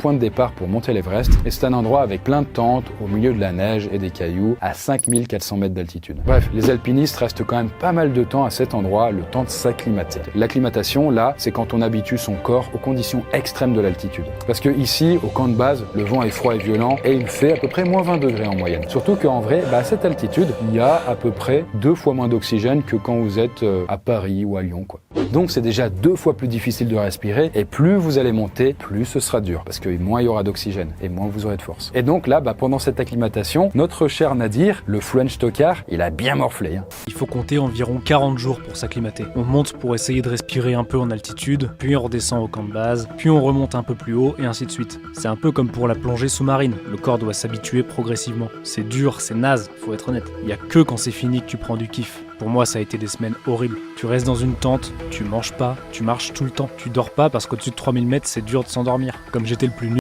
point de départ pour monter l'Everest, et c'est un endroit avec plein de tentes, au milieu de la neige et des cailloux, à 5400 mètres d'altitude. Bref, les alpinistes restent quand même pas mal de temps à cet endroit, le temps de s'acclimater. L'acclimatation, là, c'est quand on habitue son corps aux conditions extrêmes de l'altitude. Parce que ici, au camp de base, le vent est froid et violent, et il fait à peu près moins 20 degrés en moyenne. Surtout qu'en vrai, à cette altitude, il y a à peu près 2 fois moins d'oxygène que quand vous êtes à Paris ou à Lyon, quoi. Donc c'est déjà 2 fois plus difficile de respirer, et plus vous allez monter, plus ce sera dur, parce que moins il y aura d'oxygène, et moins vous aurez de force. Et donc là, pendant cette acclimatation, notre cher Nadir, le French tocard, il a bien morflé. Il faut compter environ 40 jours pour s'acclimater. On monte pour essayer de respirer un peu en altitude, puis on redescend au camp de base, puis on remonte un peu plus haut, et ainsi de suite. C'est un peu comme pour la plongée sous-marine, le corps doit s'habituer progressivement. C'est dur, c'est naze, faut être honnête. Il y a que quand c'est fini que tu prends du kiff. Pour moi, ça a été des semaines horribles. Tu restes dans une tente, tu manges pas, tu marches tout le temps. Tu dors pas parce qu'au-dessus de 3000 mètres, c'est dur de s'endormir. Comme j'étais le plus nul